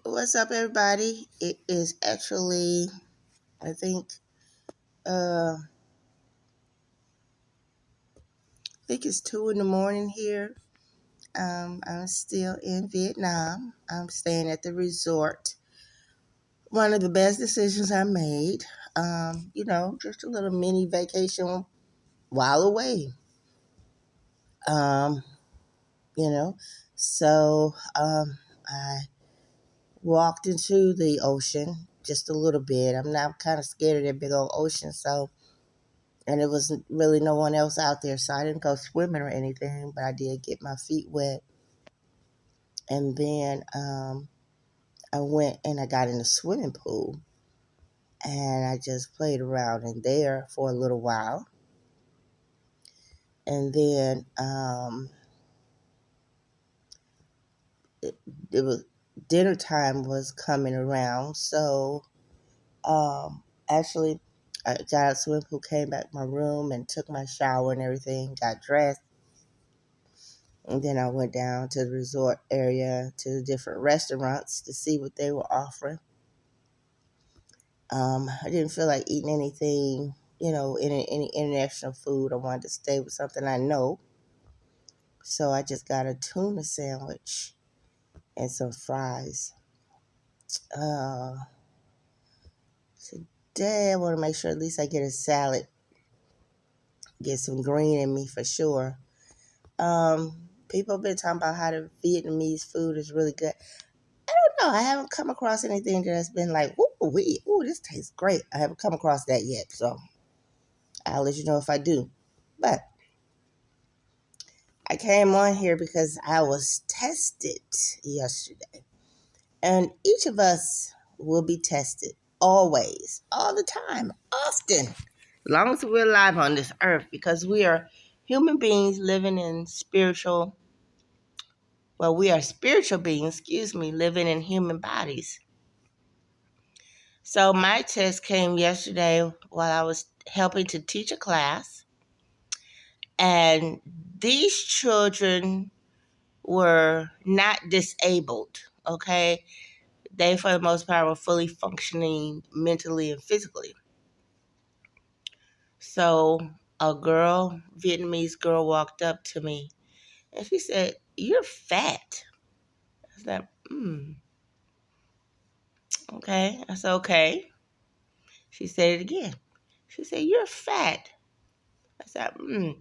What's up, everybody? It is actually, I uh, think it's 2 in the morning here. I'm still in Vietnam. I'm staying at the resort. One of the best decisions I made. Just a little mini vacation while away. Um, you know, I walked into the ocean just a little bit. I'm kind of scared of that big old ocean, and it was really no one else out there, so I didn't go swimming or anything, but I did get my feet wet. And then I went and I got in the swimming pool, and I just played around in there for a little while. And then it was dinner time was coming around, so actually I got out of the swimming pool, came back to my room, and took my shower and everything, got dressed. And then I went down to the resort area to the different restaurants to see what they were offering. I didn't feel like eating anything, any international food. I wanted to stay with something I know. So I just got a tuna sandwich and some fries. Uh, Today I want to make sure at least I get a salad, get some green in me for sure. People have been talking about how the Vietnamese food is really good. No, I haven't come across anything that's been like, ooh, this tastes great. I haven't come across that yet, so I'll let you know if I do. But I came on here because I was tested yesterday. And each of us will be tested always, all the time, often, as long as we're alive on this earth, because we are human beings living in we are spiritual beings, living in human bodies. So my test came yesterday while I was helping to teach a class. And these children were not disabled, okay? They, for the most part, were fully functioning mentally and physically. So a Vietnamese girl, walked up to me and she said, "You're fat." I said, okay. I said, okay. She said it again. She said, "You're fat." I said, Then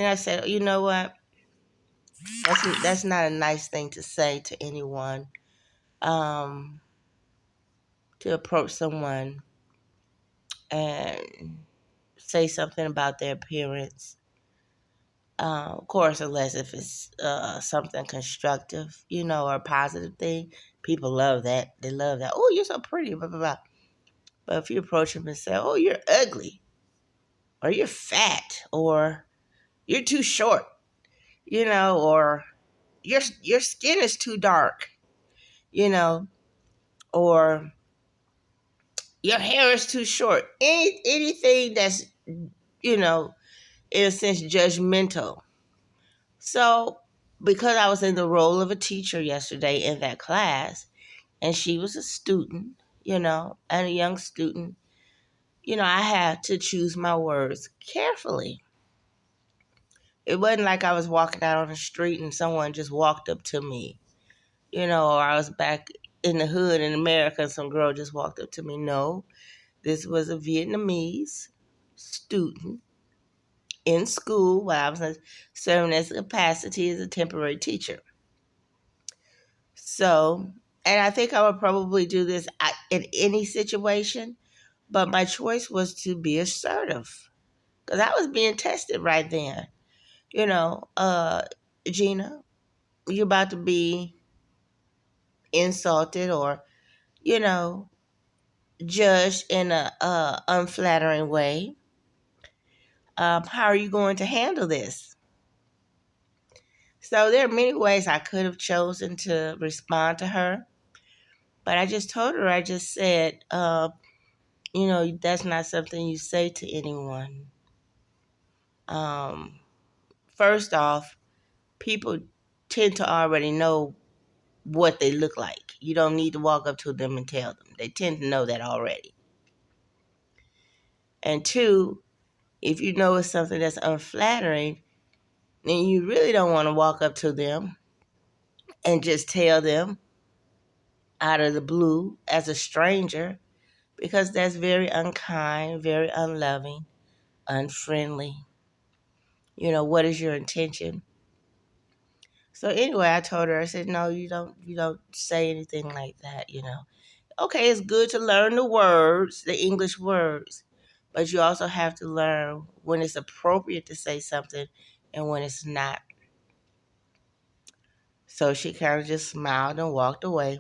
I said, "You know what? That's not a nice thing to say to anyone. Um, to approach someone and say something about their appearance. Of course, unless if it's something constructive, or a positive thing. People love that. They love that. Oh, you're so pretty, blah, blah, blah. But if you approach them and say, "Oh, you're ugly," or "You're fat," or "You're too short," or your skin is too dark, or your hair is too short. Anything that's, in a sense, judgmental. So, because I was in the role of a teacher yesterday in that class, and she was a student, and a young student, I had to choose my words carefully. It wasn't like I was walking out on the street and someone just walked up to me, or I was back in the hood in America and some girl just walked up to me. No, this was a Vietnamese student in school while I was serving as a capacity as a temporary teacher. So, and I think I would probably do this in any situation, but my choice was to be assertive because I was being tested right then. Gina, you're about to be insulted or, you know, judged in a unflattering way. How are you going to handle this? So there are many ways I could have chosen to respond to her, but I just told her, I just said, that's not something you say to anyone. First off, people tend to already know what they look like. You don't need to walk up to them and tell them. They tend to know that already. And two, if you know it's something that's unflattering, then you really don't want to walk up to them and just tell them out of the blue as a stranger, because that's very unkind, very unloving, unfriendly. What is your intention? So anyway, I told her, I said, no, you don't say anything like that. Okay, it's good to learn the words, the English words, but you also have to learn when it's appropriate to say something and when it's not. So she kind of just smiled and walked away.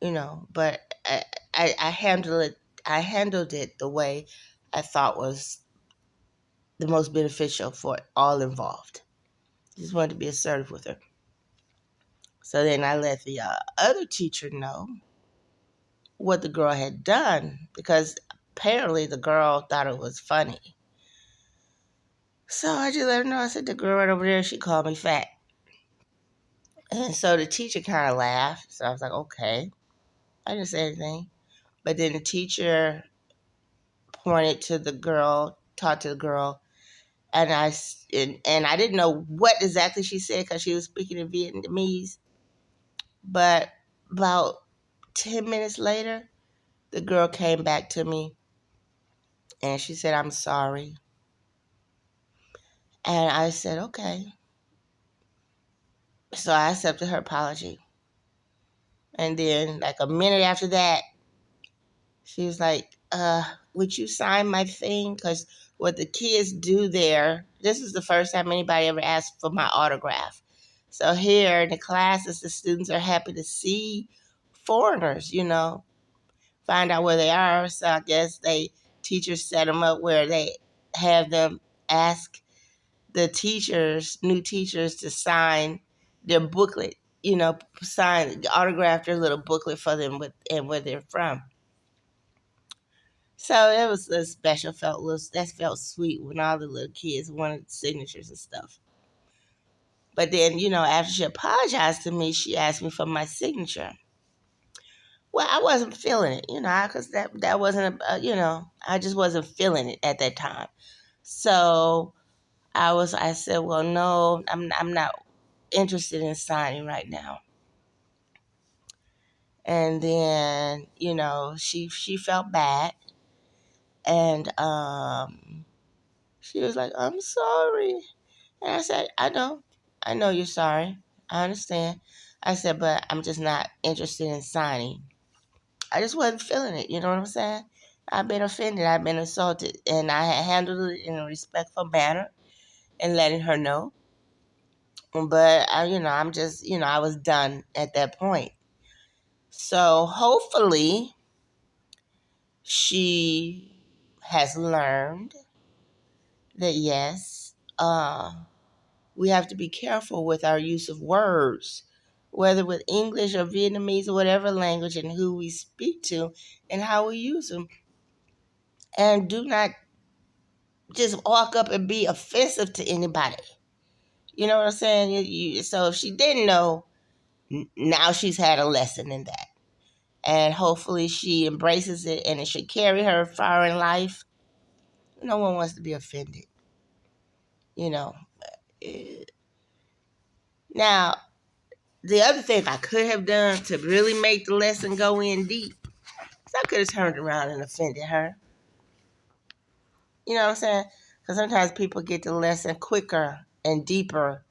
But I handled it. I handled it the way I thought was the most beneficial for all involved. Just wanted to be assertive with her. So then I let the other teacher know what the girl had done, because apparently the girl thought it was funny. So I just let her know. I said, the girl right over there, she called me fat. And so the teacher kind of laughed. So I was like, okay. I didn't say anything. But then the teacher pointed to the girl, talked to the girl, and I didn't know what exactly she said because she was speaking in Vietnamese. But about 10 minutes later, the girl came back to me and she said, I'm sorry. And I said, okay. So I accepted her apology. And then, like a minute after that, she was like, would you sign my thing? Because what the kids do there, this is the first time anybody ever asked for my autograph. So here in the classes, the students are happy to see foreigners, find out where they are. So I guess teachers set them up where they have them ask the new teachers to sign their booklet, autograph their little booklet for them and where they're from. So it was a special, that felt sweet when all the little kids wanted signatures and stuff. But then, after she apologized to me, she asked me for my signature. Well, I wasn't feeling it, because that wasn't, I just wasn't feeling it at that time. So I said, well, no, I'm not interested in signing right now. And then, she felt bad, and she was like, I'm sorry. And I said, I know you're sorry. I understand. I said, but I'm just not interested in signing. I just wasn't feeling it. You know what I'm saying? I've been offended. I've been assaulted. And I handled it in a respectful manner and letting her know. But, I'm just, I was done at that point. So hopefully she has learned that, yes, we have to be careful with our use of words, whether with English or Vietnamese or whatever language, and who we speak to and how we use them. And do not just walk up and be offensive to anybody. You know what I'm saying? So if she didn't know, now she's had a lesson in that. And hopefully she embraces it and it should carry her far in life. No one wants to be offended. You know. Now, the other thing I could have done to really make the lesson go in deep is I could have turned around and offended her. You know what I'm saying? Because sometimes people get the lesson quicker and deeper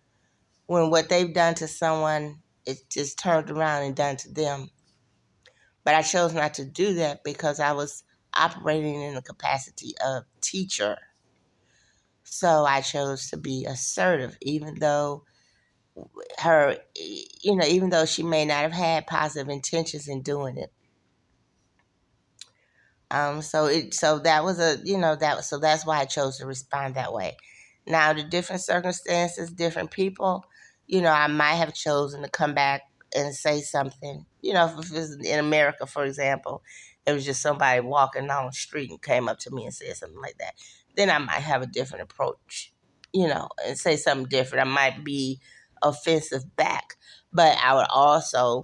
when what they've done to someone is just turned around and done to them. But I chose not to do that because I was operating in the capacity of teacher. So I chose to be assertive, even though even though she may not have had positive intentions in doing it. So that was so that's why I chose to respond that way. Now the different circumstances, different people, I might have chosen to come back and say something. If it was in America, for example, it was just somebody walking down the street and came up to me and said something like that. Then I might have a different approach, and say something different. I might be offensive back. But I would also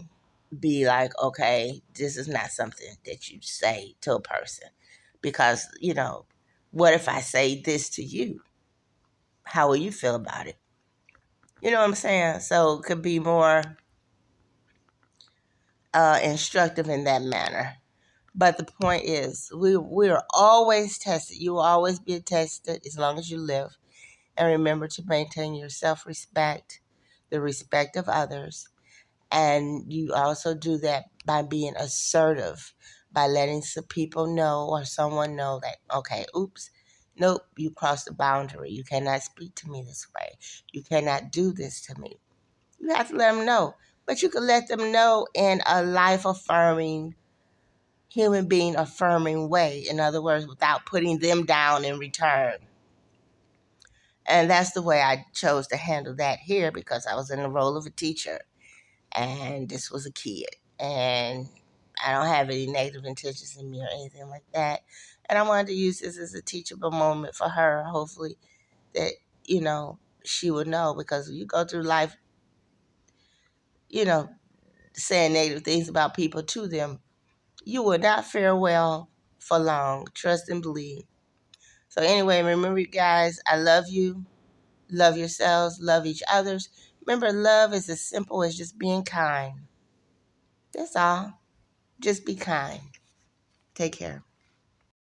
be like, okay, this is not something that you say to a person. Because, what if I say this to you? How will you feel about it? You know what I'm saying? So it could be more instructive in that manner. But the point is, we are always tested. You will always be tested as long as you live. And remember to maintain your self-respect, the respect of others. And you also do that by being assertive, by letting some people know or someone know that, okay, oops, nope, you crossed the boundary. You cannot speak to me this way. You cannot do this to me. You have to let them know. But you can let them know in a life affirming, human being affirming way. In other words, without putting them down in return. And that's the way I chose to handle that here because I was in the role of a teacher and this was a kid. And I don't have any negative intentions in me or anything like that. And I wanted to use this as a teachable moment for her, hopefully, that, she would know because you go through life, you know, saying negative things about people to them, you will not fare well for long. Trust and believe. So anyway, remember, you guys, I love you. Love yourselves. Love each other's. Remember, love is as simple as just being kind. That's all. Just be kind. Take care.